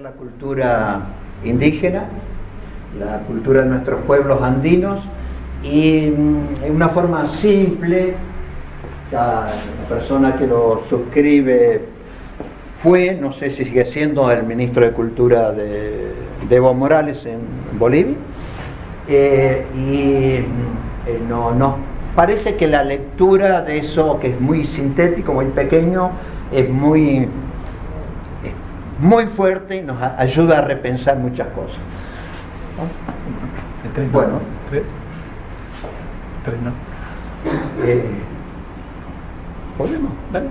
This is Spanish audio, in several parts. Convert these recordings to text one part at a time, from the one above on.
La cultura indígena, la cultura de nuestros pueblos andinos y en una forma simple. La persona que lo suscribe fue, no sé si sigue siendo, el ministro de Cultura de Evo Morales en Bolivia, nos parece que la lectura de eso, que es muy sintético, muy pequeño, es muy fuerte y nos ayuda a repensar muchas cosas. Bueno, ¿Tres no? ¿Podemos? Dale.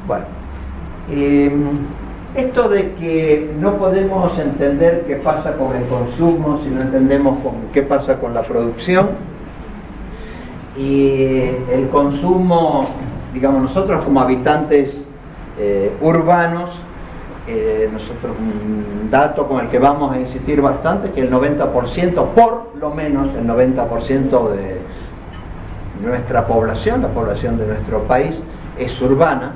Bueno, esto de que no podemos entender qué pasa con el consumo si no entendemos qué pasa con la producción, y el consumo, digamos, nosotros como habitantes urbanos, nosotros, un dato con el que vamos a insistir bastante, que el 90%, por lo menos el 90% de nuestra población, la población de nuestro país, es urbana.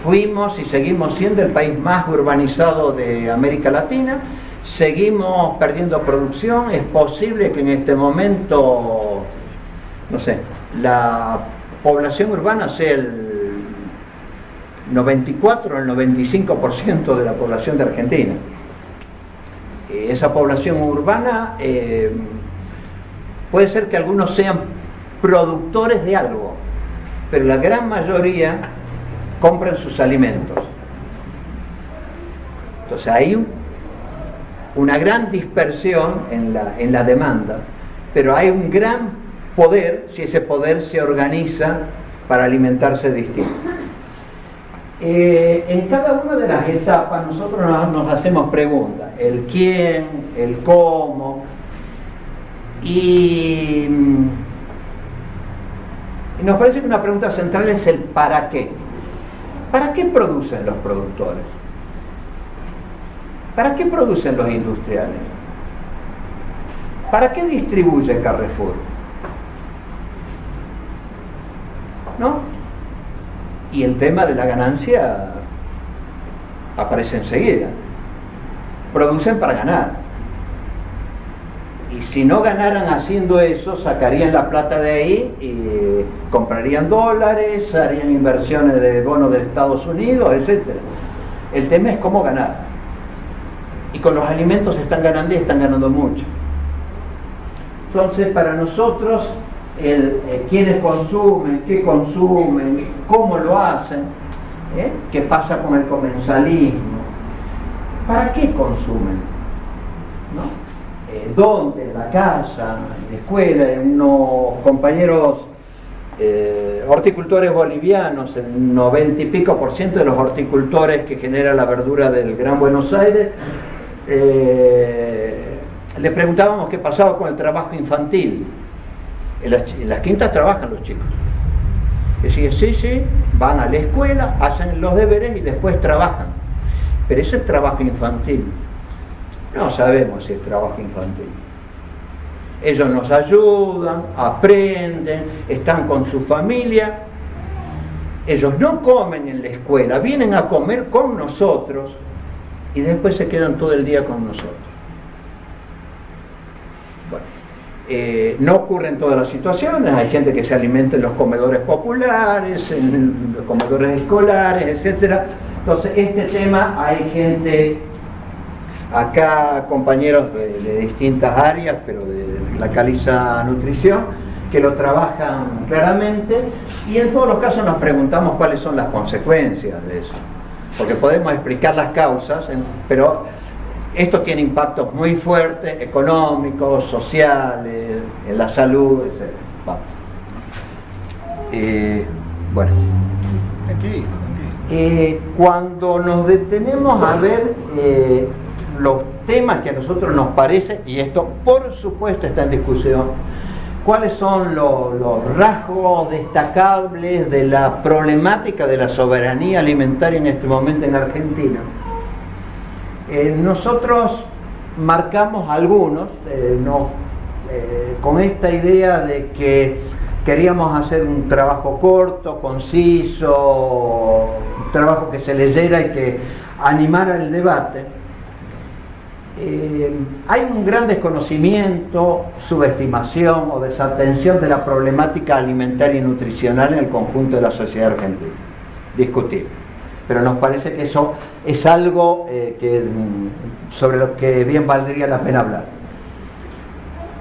Fuimos y seguimos siendo el país más urbanizado de América Latina, seguimos perdiendo producción. Es posible que en este momento, no sé, la población urbana sea el 94 o el 95% de la población de Argentina. Esa población urbana, puede ser que algunos sean productores de algo, pero la gran mayoría compran sus alimentos. Entonces hay una gran dispersión en la demanda, pero hay un gran poder si ese poder se organiza para alimentarse distinto. En cada una de las etapas nosotros nos hacemos preguntas: el quién, el cómo, y nos parece que una pregunta central es el para qué. ¿Para qué producen los productores? ¿Para qué producen los industriales? ¿Para qué distribuye Carrefour? ¿No? Y el tema de la ganancia aparece enseguida. Producen para ganar. Y si no ganaran haciendo eso, sacarían la plata de ahí y comprarían dólares, harían inversiones de bonos de Estados Unidos, etc. El tema es cómo ganar. Y con los alimentos están ganando y están ganando mucho. Entonces, para nosotros, quiénes consumen, qué consumen, cómo lo hacen, qué pasa con el comensalismo, para qué consumen, ¿no? ¿Dónde? En la casa, en la escuela. Unos compañeros horticultores bolivianos, el 90 y pico % de los horticultores que genera la verdura del Gran Buenos Aires, les preguntábamos qué pasaba con el trabajo infantil. En las quintas trabajan los chicos. Decía, sí, van a la escuela, hacen los deberes y después trabajan. Pero eso es trabajo infantil. No sabemos si es trabajo infantil. Ellos nos ayudan, aprenden, están con su familia. Ellos no comen en la escuela, vienen a comer con nosotros y después se quedan todo el día con nosotros. No ocurre en todas las situaciones. Hay gente que se alimenta en los comedores populares, en los comedores escolares, etc. Entonces, este tema, hay gente acá, compañeros de distintas áreas, pero de la Caliza Nutrición, que lo trabajan claramente, y en todos los casos nos preguntamos cuáles son las consecuencias de eso, porque podemos explicar las causas, pero esto tiene impactos muy fuertes, económicos, sociales, en la salud, etc. Bueno, cuando nos detenemos a ver los temas que a nosotros nos parecen, y esto por supuesto está en discusión, cuáles son los rasgos destacables de la problemática de la soberanía alimentaria en este momento en Argentina, nosotros marcamos algunos, con esta idea de que queríamos hacer un trabajo corto, conciso, un trabajo que se leyera y que animar al debate, hay un gran desconocimiento, subestimación o desatención de la problemática alimentaria y nutricional en el conjunto de la sociedad argentina. Discutible. Pero nos parece que eso es algo sobre lo que bien valdría la pena hablar.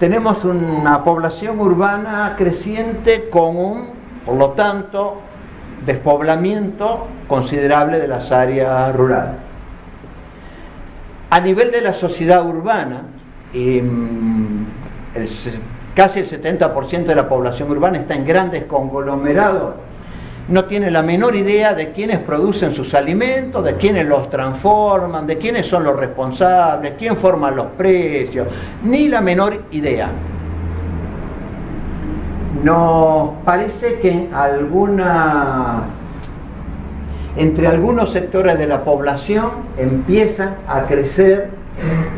Tenemos una población urbana creciente con un, por lo tanto, despoblamiento considerable de las áreas rurales. A nivel de la sociedad urbana, casi el 70% de la población urbana está en grandes conglomerados. No tiene la menor idea de quiénes producen sus alimentos, de quiénes los transforman, de quiénes son los responsables, quién forma los precios, ni la menor idea. Nos parece que entre algunos sectores de la población empieza a crecer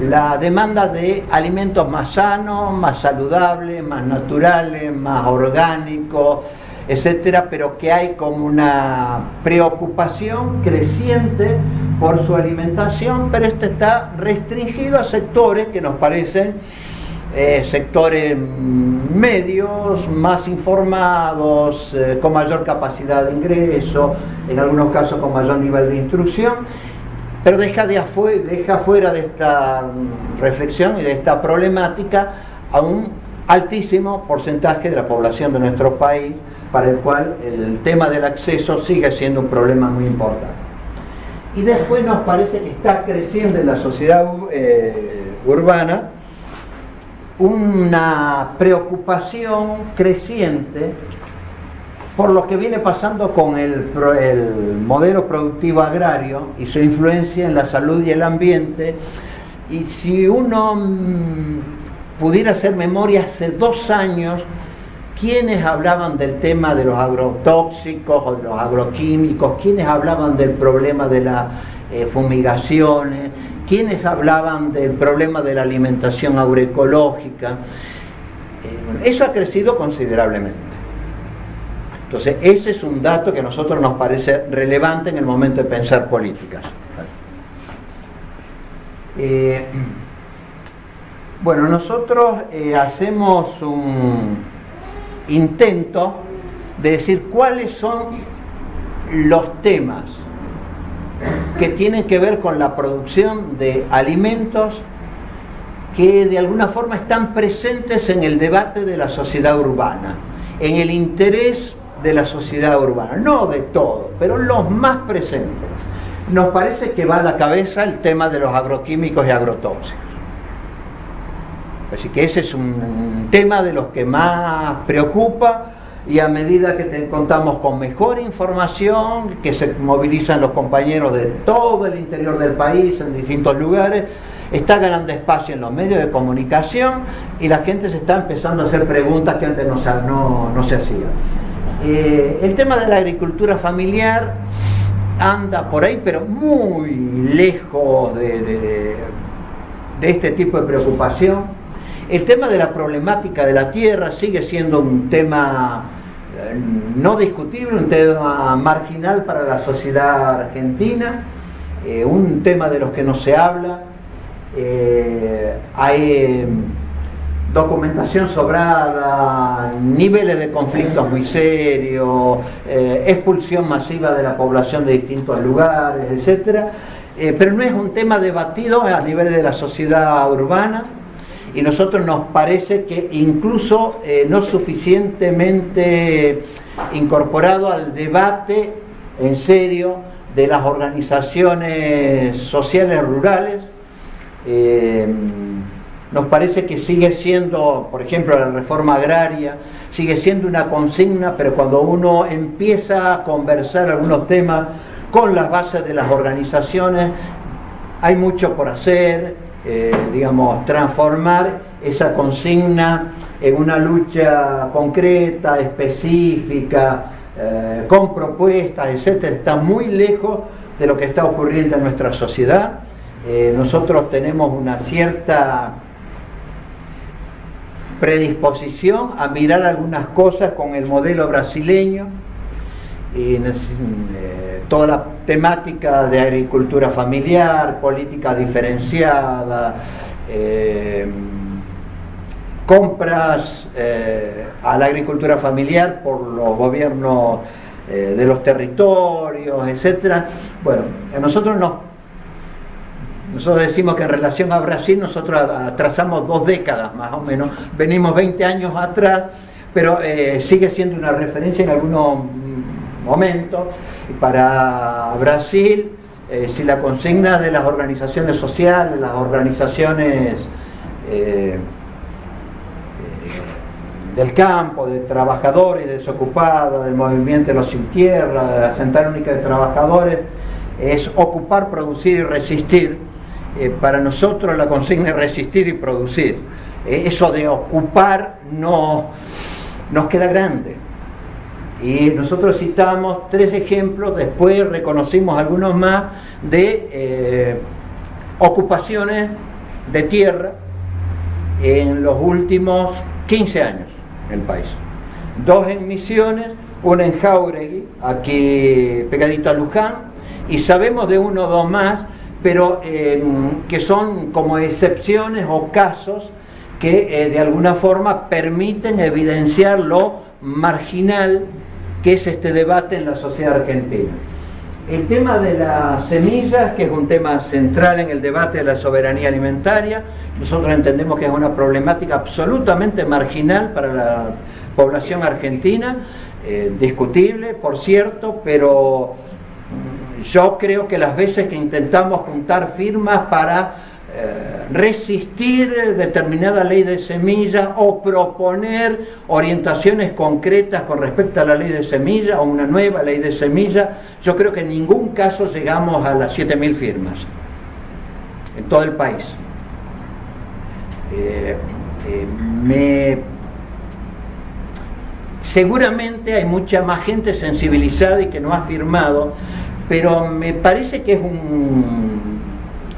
la demanda de alimentos más sanos, más saludables, más naturales, más orgánicos, etcétera, pero que hay como una preocupación creciente por su alimentación, pero esto está restringido a sectores que nos parecen sectores medios, más informados, con mayor capacidad de ingreso, en algunos casos con mayor nivel de instrucción, pero deja fuera de esta reflexión y de esta problemática a un altísimo porcentaje de la población de nuestro país, para el cual el tema del acceso sigue siendo un problema muy importante. Y después nos parece que está creciendo en la sociedad urbana una preocupación creciente por lo que viene pasando con el modelo productivo agrario y su influencia en la salud y el ambiente. Y si uno pudiera hacer memoria, hace 2 años, ¿quiénes hablaban del tema de los agrotóxicos o de los agroquímicos? ¿Quiénes hablaban del problema de las fumigaciones? ¿Quiénes hablaban del problema de la alimentación agroecológica? Eso ha crecido considerablemente. Entonces, ese es un dato que a nosotros nos parece relevante en el momento de pensar políticas. Bueno, nosotros hacemos un intento de decir cuáles son los temas que tienen que ver con la producción de alimentos que de alguna forma están presentes en el debate de la sociedad urbana, en el interés de la sociedad urbana, no de todo, pero los más presentes. Nos parece que va a la cabeza el tema de los agroquímicos y agrotóxicos. Así que ese es un tema de los que más preocupa, y a medida que contamos con mejor información, que se movilizan los compañeros de todo el interior del país, en distintos lugares, está ganando espacio en los medios de comunicación y la gente se está empezando a hacer preguntas que antes no se hacían. El tema de la agricultura familiar anda por ahí, pero muy lejos de este tipo de preocupación. El tema de la problemática de la tierra sigue siendo un tema no discutible, un tema marginal para la sociedad argentina, un tema de los que no se habla. Hay documentación sobrada, niveles de conflictos muy serios, expulsión masiva de la población de distintos lugares, etcétera. Pero no es un tema debatido a nivel de la sociedad urbana. Y nosotros nos parece que incluso no suficientemente incorporado al debate en serio de las organizaciones sociales rurales. Nos parece que sigue siendo, por ejemplo, la reforma agraria, sigue siendo una consigna, pero cuando uno empieza a conversar algunos temas con las bases de las organizaciones, hay mucho por hacer. Transformar esa consigna en una lucha concreta, específica, con propuestas, etcétera, está muy lejos de lo que está ocurriendo en nuestra sociedad. Nosotros tenemos una cierta predisposición a mirar algunas cosas con el modelo brasileño, y toda la temática de agricultura familiar, política diferenciada, compras a la agricultura familiar por los gobiernos de los territorios, etcétera. Bueno, nosotros decimos que en relación a Brasil nosotros atrasamos 2 décadas más o menos, venimos 20 años atrás, pero sigue siendo una referencia en algunos momentos. Para Brasil, si la consigna de las organizaciones sociales, las organizaciones del campo, de trabajadores desocupados, del movimiento de los sin tierra, de la Central Única de Trabajadores, es ocupar, producir y resistir. Para nosotros la consigna es resistir y producir. Eso de ocupar nos queda grande. Y nosotros citamos 3 ejemplos, después reconocimos algunos más, de ocupaciones de tierra en los últimos 15 años en el país. 2 en Misiones, una en Jáuregui, aquí pegadito a Luján, y sabemos de 1 o 2 más, pero que son como excepciones o casos que de alguna forma permiten evidenciar lo marginal que es este debate en la sociedad argentina. El tema de las semillas, que es un tema central en el debate de la soberanía alimentaria, nosotros entendemos que es una problemática absolutamente marginal para la población argentina, discutible, por cierto, pero yo creo que las veces que intentamos juntar firmas para resistir determinada ley de semillas o proponer orientaciones concretas con respecto a la ley de semillas o una nueva ley de semillas, yo creo que en ningún caso llegamos a las 7.000 firmas en todo el país. Seguramente hay mucha más gente sensibilizada y que no ha firmado, pero me parece que es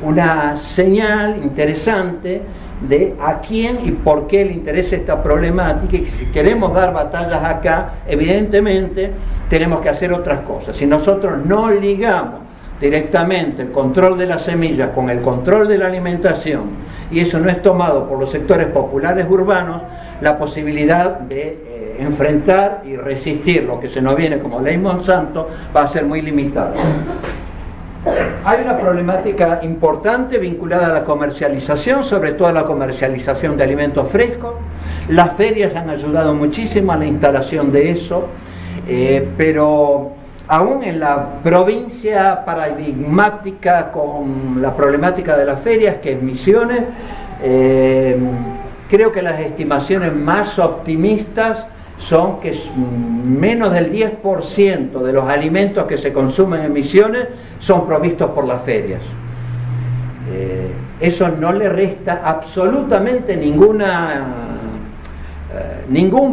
una señal interesante de a quién y por qué le interesa esta problemática, y que si queremos dar batallas acá, evidentemente tenemos que hacer otras cosas. Si nosotros no ligamos directamente el control de las semillas con el control de la alimentación, y eso no es tomado por los sectores populares urbanos, la posibilidad de enfrentar y resistir lo que se nos viene como ley Monsanto va a ser muy limitada. Hay una problemática importante vinculada a la comercialización, sobre todo a la comercialización de alimentos frescos. Las ferias han ayudado muchísimo a la instalación de eso, pero aún en la provincia paradigmática con la problemática de las ferias, que es Misiones, creo que las estimaciones más optimistas son que menos del 10% de los alimentos que se consumen en Misiones son provistos por las ferias. Eso no le resta absolutamente ningún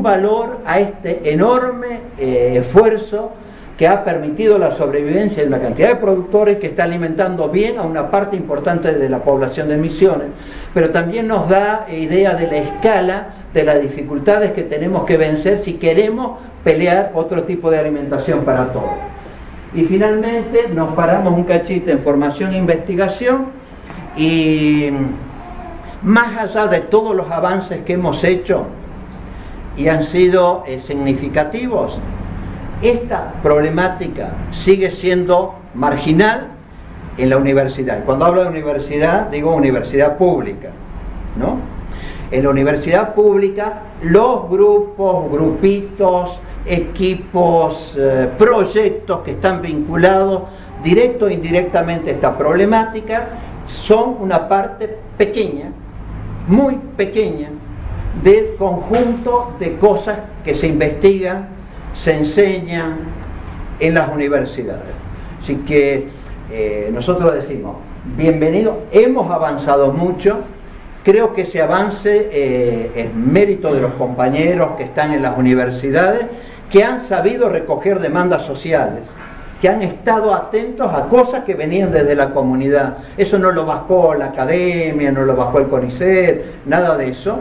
valor a este enorme esfuerzo que ha permitido la sobrevivencia de una cantidad de productores que está alimentando bien a una parte importante de la población de Misiones, pero también nos da idea de la escala de las dificultades que tenemos que vencer si queremos pelear otro tipo de alimentación para todos. Y finalmente nos paramos un cachito en formación e investigación, y más allá de todos los avances que hemos hecho y han sido significativos, esta problemática sigue siendo marginal en la universidad. Cuando hablo de universidad, digo universidad pública, ¿no? En la universidad pública, los grupos, grupitos, equipos, proyectos que están vinculados directo o indirectamente a esta problemática son una parte pequeña, muy pequeña, del conjunto de cosas que se investigan, se enseñan en las universidades. Así que nosotros decimos, bienvenido, hemos avanzado mucho. Creo que ese avance es mérito de los compañeros que están en las universidades, que han sabido recoger demandas sociales, que han estado atentos a cosas que venían desde la comunidad. Eso no lo bajó la academia, no lo bajó el CONICET, nada de eso.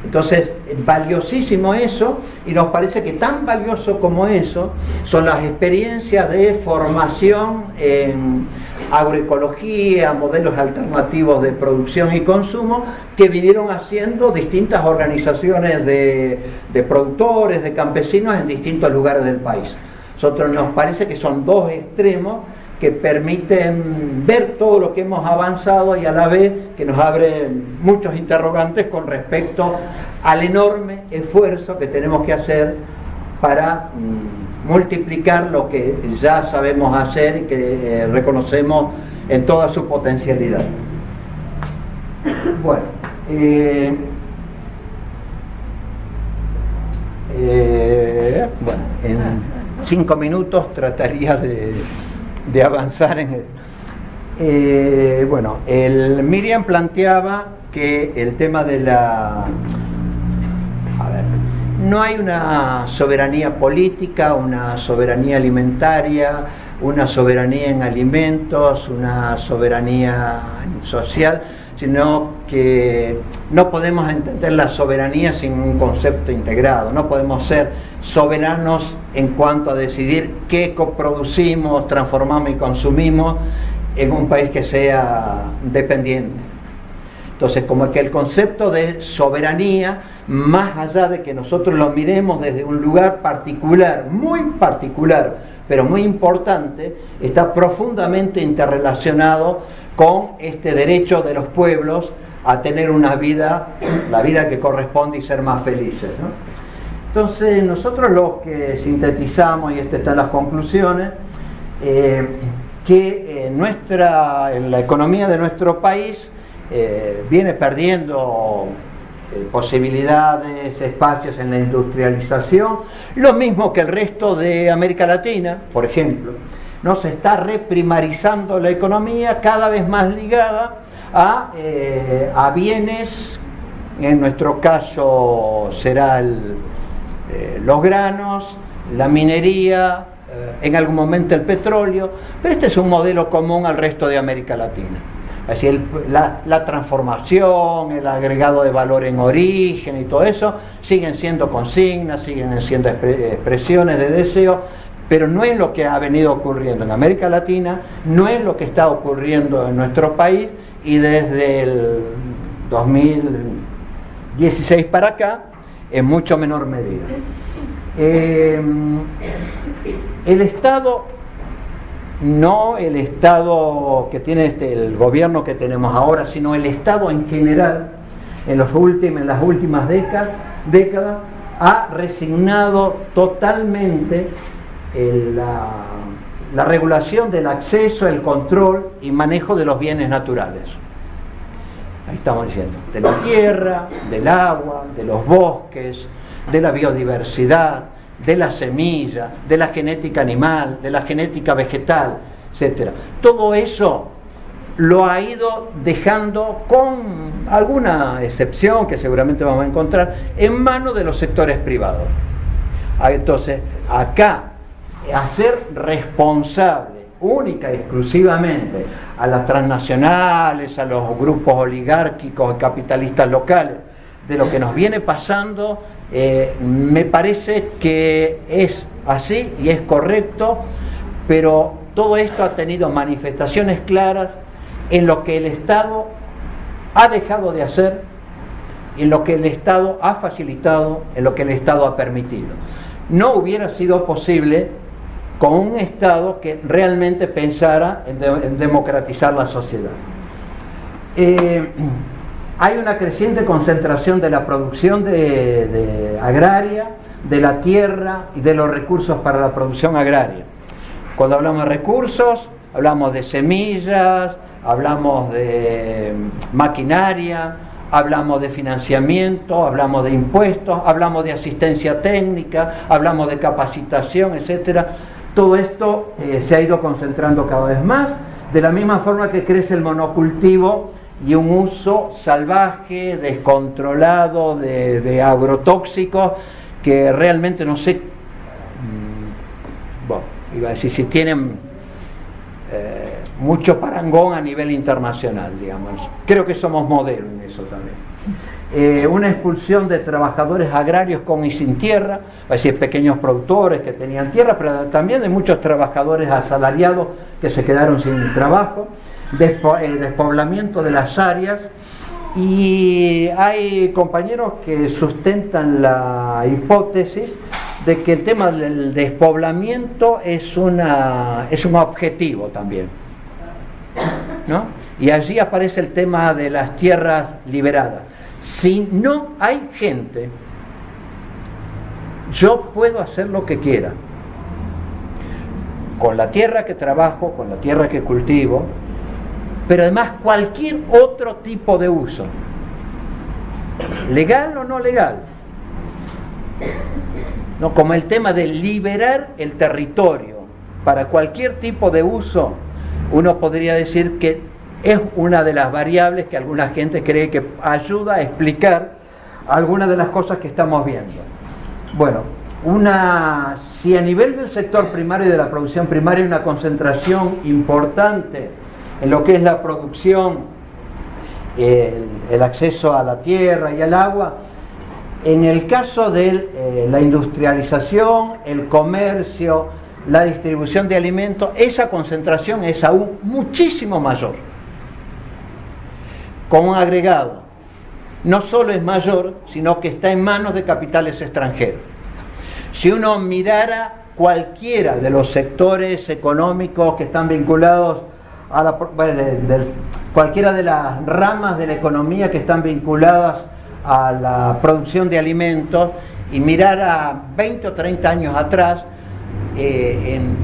Entonces, valiosísimo eso, y nos parece que tan valioso como eso son las experiencias de formación en agroecología, modelos alternativos de producción y consumo que vinieron haciendo distintas organizaciones de productores, de campesinos en distintos lugares del país. Nosotros nos parece que son dos extremos que permiten ver todo lo que hemos avanzado y a la vez que nos abren muchos interrogantes con respecto al enorme esfuerzo que tenemos que hacer para multiplicar lo que ya sabemos hacer y que reconocemos en toda su potencialidad. Bueno, en 5 minutos trataría de avanzar en el... Miriam planteaba que el tema de no hay una soberanía política, una soberanía alimentaria, una soberanía en alimentos, una soberanía social, sino que no podemos entender la soberanía sin un concepto integrado. No podemos ser soberanos en cuanto a decidir qué coproducimos, transformamos y consumimos en un país que sea dependiente. Entonces, como que el concepto de soberanía, más allá de que nosotros lo miremos desde un lugar particular, pero muy importante, está profundamente interrelacionado con este derecho de los pueblos a tener una vida, la vida que corresponde y ser más felices, ¿no? Entonces, nosotros lo que sintetizamos, y estas están las conclusiones, que la economía de nuestro país viene perdiendo posibilidades, espacios en la industrialización, lo mismo que el resto de América Latina, por ejemplo, ¿no? Se está reprimarizando la economía, cada vez más ligada a bienes, en nuestro caso será los granos, la minería, en algún momento el petróleo, pero este es un modelo común al resto de América Latina. Así la transformación, el agregado de valor en origen y todo eso siguen siendo consignas, siguen siendo expresiones de deseo, pero no es lo que ha venido ocurriendo en América Latina, no es lo que está ocurriendo en nuestro país, y desde el 2016 para acá en mucho menor medida. El Estado, no el Estado que tiene el gobierno que tenemos ahora, sino el Estado en general, en las últimas décadas, ha resignado totalmente la regulación del acceso, el control y manejo de los bienes naturales. Ahí estamos diciendo, de la tierra, del agua, de los bosques, de la biodiversidad, de la semilla, de la genética animal, de la genética vegetal, etc. Todo eso lo ha ido dejando, con alguna excepción que seguramente vamos a encontrar, en manos de los sectores privados. Entonces, acá, hacer responsable única y exclusivamente a las transnacionales, a los grupos oligárquicos y capitalistas locales de lo que nos viene pasando, me parece que es así y es correcto, pero todo esto ha tenido manifestaciones claras en lo que el Estado ha dejado de hacer, en lo que el Estado ha facilitado, en lo que el Estado ha permitido. No hubiera sido posible con un Estado que realmente pensara en democratizar la sociedad. Hay una creciente concentración de la producción agraria, de la tierra y de los recursos para la producción agraria. Cuando hablamos de recursos, hablamos de semillas, hablamos de maquinaria, hablamos de financiamiento, hablamos de impuestos, hablamos de asistencia técnica, hablamos de capacitación, etcétera. Todo esto se ha ido concentrando cada vez más, de la misma forma que crece el monocultivo y un uso salvaje, descontrolado de agrotóxicos, que realmente no sé, iba a decir si tienen mucho parangón a nivel internacional, digamos. Creo que somos modelo en eso también. una expulsión de trabajadores agrarios con y sin tierra, es decir, pequeños productores que tenían tierra, pero también de muchos trabajadores asalariados que se quedaron sin trabajo, despoblamiento de las áreas. Y hay compañeros que sustentan la hipótesis de que el tema del despoblamiento es un objetivo también, ¿no? Y allí aparece el tema de las tierras liberadas. Si no hay gente, yo puedo hacer lo que quiera con la tierra que trabajo, con la tierra que cultivo, pero además cualquier otro tipo de uso, legal o no legal, no, como el tema de liberar el territorio para cualquier tipo de uso. Uno podría decir que es una de las variables que alguna gente cree que ayuda a explicar algunas de las cosas que estamos viendo. Bueno, si a nivel del sector primario y de la producción primaria hay una concentración importante en lo que es la producción, el acceso a la tierra y al agua, en el caso de la industrialización, el comercio, la distribución de alimentos, esa concentración es aún muchísimo mayor. Con un agregado, no solo es mayor, sino que está en manos de capitales extranjeros. Si uno mirara cualquiera de los sectores económicos que están vinculados a cualquiera de las ramas de la economía que están vinculadas a la producción de alimentos, y mirara 20 o 30 años atrás, en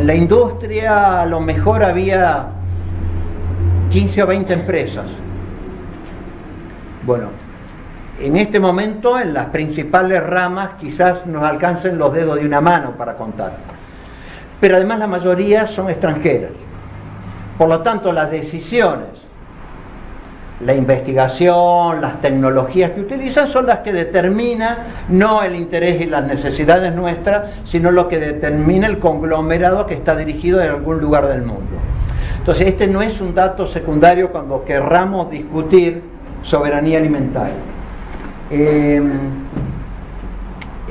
la industria a lo mejor había 15 o 20 empresas. Bueno, en este momento en las principales ramas quizás nos alcancen los dedos de una mano para contar, pero además la mayoría son extranjeras. Por lo tanto, las decisiones, la investigación, las tecnologías que utilizan son las que determinan no el interés y las necesidades nuestras, sino lo que determina el conglomerado que está dirigido en algún lugar del mundo. Entonces, este no es un dato secundario cuando querramos discutir soberanía alimentaria.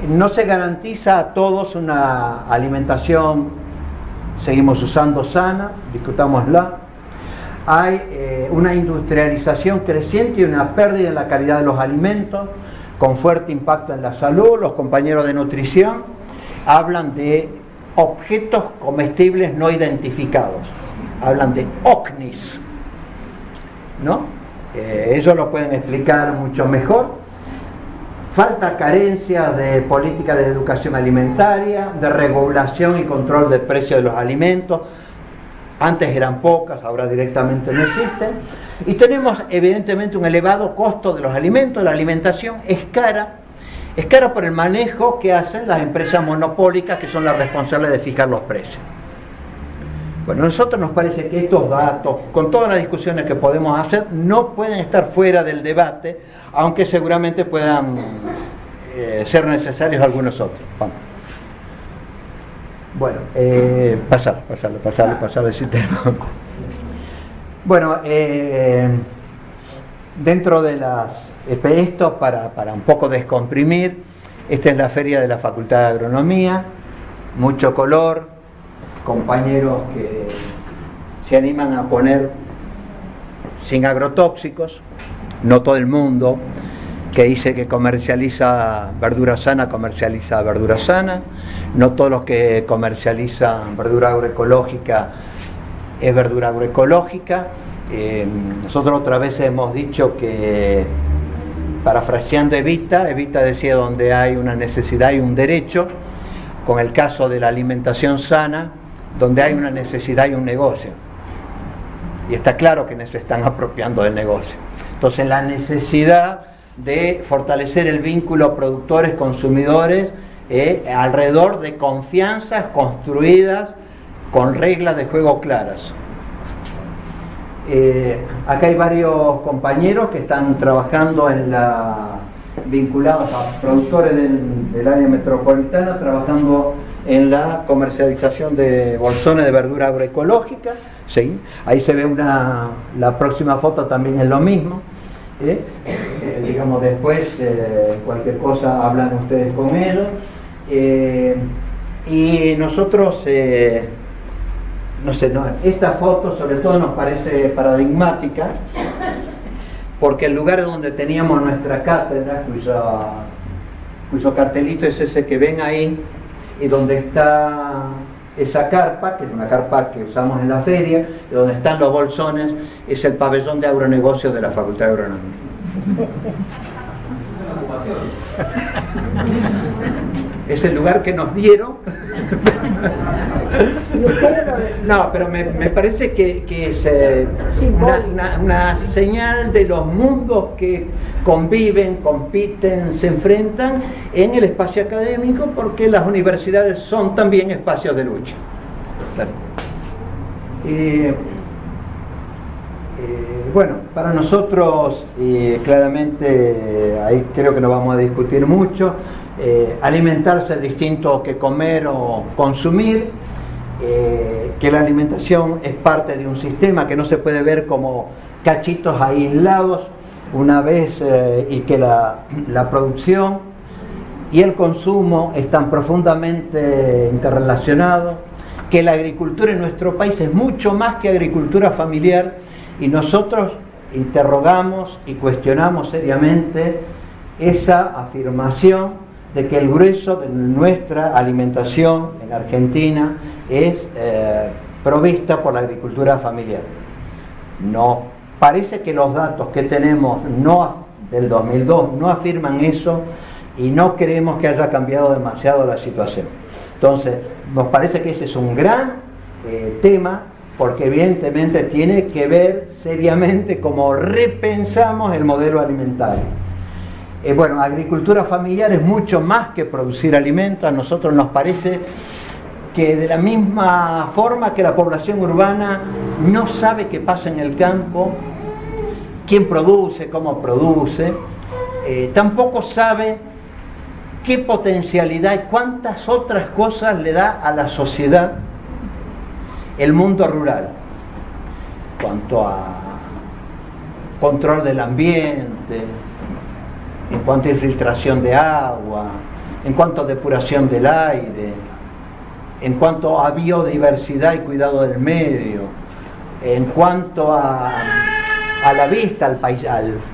No se garantiza a todos una alimentación, seguimos usando, sana, discutámosla. Hay una industrialización creciente y una pérdida en la calidad de los alimentos, con fuerte impacto en la salud. Los compañeros de nutrición hablan de objetos comestibles no identificados, hablan de OCNIs, ¿no? Ellos lo pueden explicar mucho mejor. Falta carencia de política de educación alimentaria, de regulación y control del precio de los alimentos. Antes eran pocas, ahora directamente no existen. Y tenemos evidentemente un elevado costo de los alimentos. La alimentación es cara por el manejo que hacen las empresas monopólicas, que son las responsables de fijar los precios. Bueno, a nosotros nos parece que estos datos, con todas las discusiones que podemos hacer, no pueden estar fuera del debate, aunque seguramente puedan ser necesarios algunos otros. Vamos. Bueno, pasar ese tema. Bueno, dentro de esto, para un poco descomprimir, esta es la feria de la Facultad de Agronomía, mucho color, compañeros que se animan a poner sin agrotóxicos, no todo el mundo que dice que comercializa verdura sana, no todos los que comercializan verdura agroecológica es verdura agroecológica. Nosotros otra vez hemos dicho que, parafraseando Evita decía, donde hay una necesidad y un derecho. Con el caso de la alimentación sana, donde hay una necesidad y un negocio, y está claro que se están apropiando del negocio. Entonces, la necesidad de fortalecer el vínculo productores-consumidores alrededor de confianzas construidas con reglas de juego claras. Acá hay varios compañeros que están trabajando vinculados a productores del área metropolitana, trabajando en la comercialización de bolsones de verdura agroecológica. ¿Sí? Ahí se ve la próxima foto, también es lo mismo. digamos, después cualquier cosa hablan ustedes con ellos. Y nosotros, no sé, esta foto sobre todo nos parece paradigmática, porque el lugar donde teníamos nuestra cátedra, cuyo cartelito es ese que ven ahí, y donde está esa carpa, que es una carpa que usamos en la feria, y donde están los bolsones, es el pabellón de agronegocios de la Facultad de Agronomía. Es el lugar que nos dieron. No, pero me parece que es una señal de los mundos que conviven, compiten, se enfrentan en el espacio académico, porque las universidades son también espacios de lucha. Bueno, para nosotros, claramente, ahí creo que no vamos a discutir mucho. Alimentarse es distinto que comer o consumir, que la alimentación es parte de un sistema que no se puede ver como cachitos aislados una vez, y que la producción y el consumo están profundamente interrelacionados, que la agricultura en nuestro país es mucho más que agricultura familiar, y nosotros interrogamos y cuestionamos seriamente esa afirmación de que el grueso de nuestra alimentación en Argentina es provista por la agricultura familiar. No, parece que los datos que tenemos del 2002 no afirman eso, y no creemos que haya cambiado demasiado la situación. Entonces, nos parece que ese es un gran tema, porque evidentemente tiene que ver seriamente cómo repensamos el modelo alimentario. Bueno, agricultura familiar es mucho más que producir alimentos. A nosotros nos parece que de la misma forma que la población urbana no sabe qué pasa en el campo, quién produce, cómo produce, tampoco sabe qué potencialidad y cuántas otras cosas le da a la sociedad el mundo rural, en cuanto a control del ambiente, en cuanto a infiltración de agua, en cuanto a depuración del aire, en cuanto a biodiversidad y cuidado del medio, en cuanto a la vista, al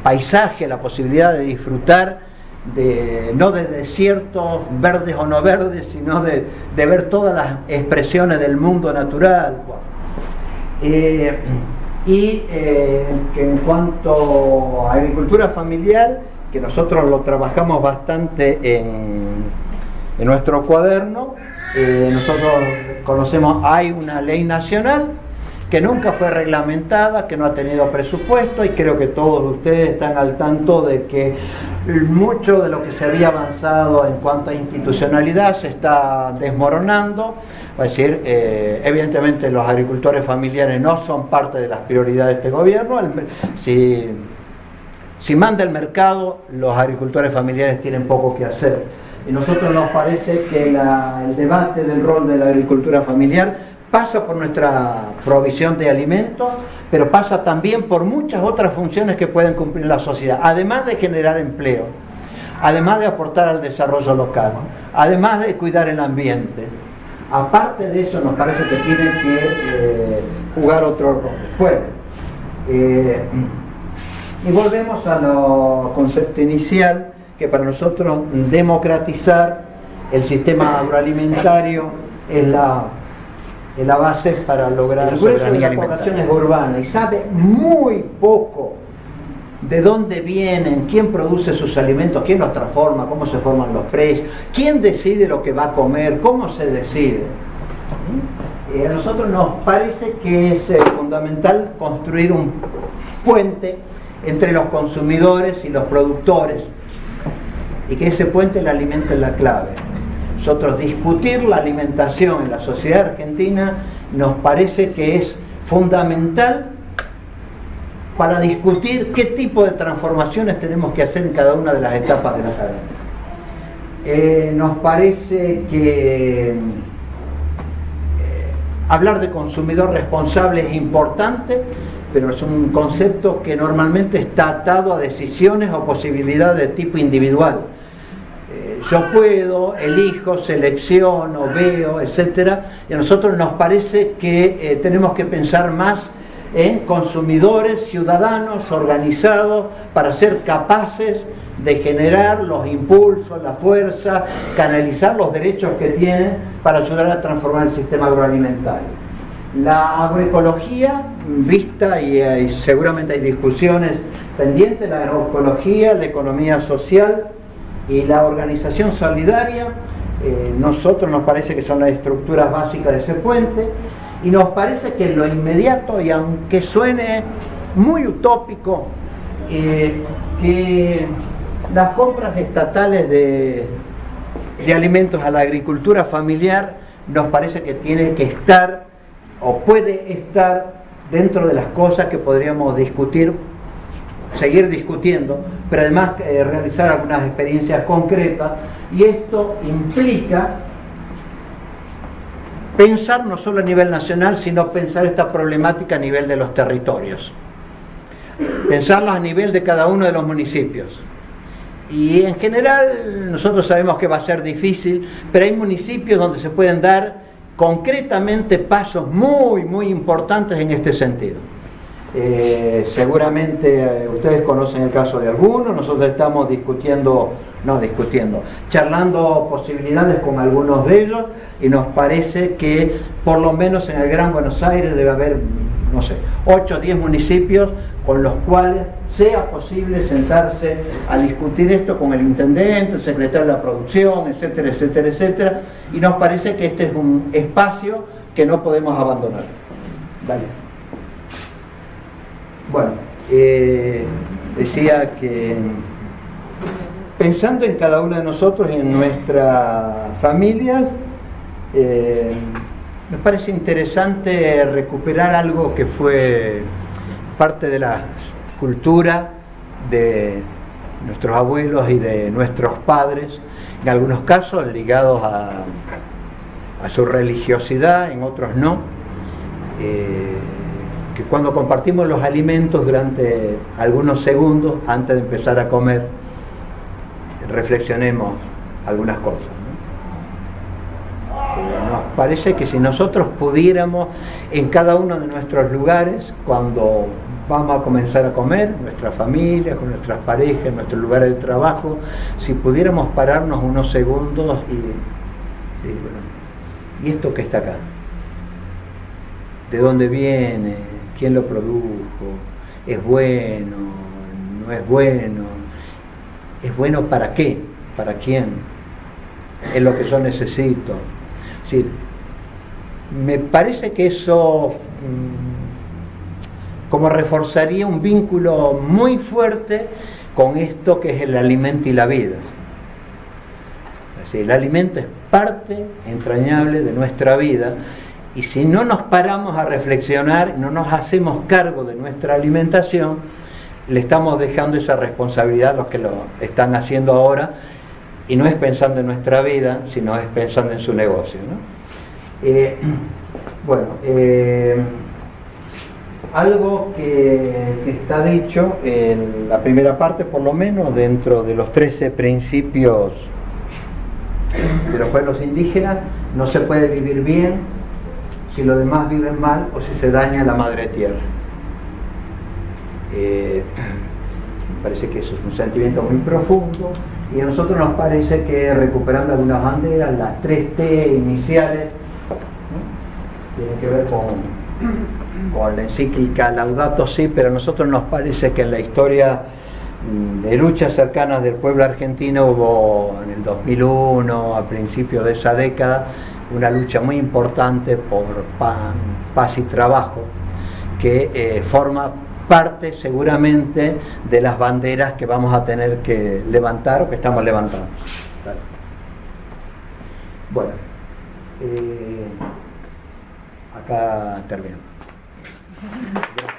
paisaje, la posibilidad de disfrutar no de desiertos verdes o no verdes, sino de ver todas las expresiones del mundo natural. Que en cuanto a agricultura familiar, que nosotros lo trabajamos bastante en nuestro cuaderno, nosotros conocemos, hay una ley nacional que nunca fue reglamentada, que no ha tenido presupuesto, y creo que todos ustedes están al tanto de que mucho de lo que se había avanzado en cuanto a institucionalidad se está desmoronando. Es decir, evidentemente los agricultores familiares no son parte de las prioridades de este gobierno. Si manda el mercado, los agricultores familiares tienen poco que hacer. Y nosotros nos parece que el debate del rol de la agricultura familiar pasa por nuestra provisión de alimentos, pero pasa también por muchas otras funciones que pueden cumplir la sociedad, además de generar empleo, además de aportar al desarrollo local, además de cuidar el ambiente. Aparte de eso, nos parece que tiene que jugar otro rol. Bueno, y volvemos a lo concepto inicial, que para nosotros democratizar el sistema agroalimentario es la base para lograr la soberanía alimentaria. La población es urbana y sabe muy poco de dónde vienen, quién produce sus alimentos, quién los transforma, cómo se forman los precios, quién decide lo que va a comer, cómo se decide. A nosotros nos parece que es fundamental construir un puente entre los consumidores y los productores, y que ese puente el alimento es la clave. Nosotros discutir la alimentación en la sociedad argentina nos parece que es fundamental para discutir qué tipo de transformaciones tenemos que hacer en cada una de las etapas de la cadena. Nos parece que hablar de consumidor responsable es importante, pero es un concepto que normalmente está atado a decisiones o posibilidades de tipo individual. Yo puedo, elijo, selecciono, veo, etc. Y a nosotros nos parece que tenemos que pensar más en consumidores, ciudadanos, organizados, para ser capaces de generar los impulsos, la fuerza, canalizar los derechos que tienen para ayudar a transformar el sistema agroalimentario. La agroecología, vista y seguramente hay discusiones pendientes, la agroecología, la economía social y la organización solidaria, nosotros nos parece que son las estructuras básicas de ese puente, y nos parece que en lo inmediato, y aunque suene muy utópico, que las compras estatales de alimentos a la agricultura familiar nos parece que tiene que estar o puede estar dentro de las cosas que podríamos discutir, seguir discutiendo, pero además realizar algunas experiencias concretas, y esto implica pensar no solo a nivel nacional, sino pensar esta problemática a nivel de los territorios, pensarlos a nivel de cada uno de los municipios. Y en general nosotros sabemos que va a ser difícil, pero hay municipios donde se pueden dar concretamente pasos muy importantes en este sentido. Seguramente ustedes conocen el caso de algunos, nosotros estamos charlando posibilidades con algunos de ellos, y nos parece que por lo menos en el Gran Buenos Aires debe haber, 8 o 10 municipios con los cuales sea posible sentarse a discutir esto con el intendente, el secretario de la producción, etcétera, y nos parece que este es un espacio que no podemos abandonar. Vale. Bueno, decía que pensando en cada uno de nosotros y en nuestras familias, me parece interesante recuperar algo que fue parte de la cultura de nuestros abuelos y de nuestros padres, en algunos casos ligados a su religiosidad, en otros no, que cuando compartimos los alimentos durante algunos segundos antes de empezar a comer, reflexionemos algunas cosas, ¿no? Nos parece que si nosotros pudiéramos en cada uno de nuestros lugares, cuando vamos a comenzar a comer, nuestra familia, con nuestras parejas, en nuestros lugares de trabajo, si pudiéramos pararnos unos segundos ¿y esto que está acá? ¿De dónde viene? ¿Quién lo produjo? ¿Es bueno? ¿No es bueno? ¿Es bueno para qué? ¿Para quién? ¿Es lo que yo necesito? Sí, me parece que eso como reforzaría un vínculo muy fuerte con esto que es el alimento y la vida. Es decir, el alimento es parte entrañable de nuestra vida, y si no nos paramos a reflexionar, no nos hacemos cargo de nuestra alimentación, le estamos dejando esa responsabilidad a los que lo están haciendo ahora, y no es pensando en nuestra vida, sino es pensando en su negocio, ¿no? Algo que está dicho en la primera parte, por lo menos, dentro de los 13 principios de los pueblos indígenas: no se puede vivir bien si los demás viven mal o si se daña la madre tierra. Me parece que eso es un sentimiento muy profundo, y a nosotros nos parece que, recuperando algunas banderas, las 3T iniciales, ¿no?, tienen que ver con la encíclica Laudato Si, pero a nosotros nos parece que en la historia de luchas cercanas del pueblo argentino hubo, en el 2001, a principios de esa década, una lucha muy importante por paz y trabajo, que forma parte seguramente de las banderas que vamos a tener que levantar o que estamos levantando. ¿Vale? Bueno, acá termino. Gracias.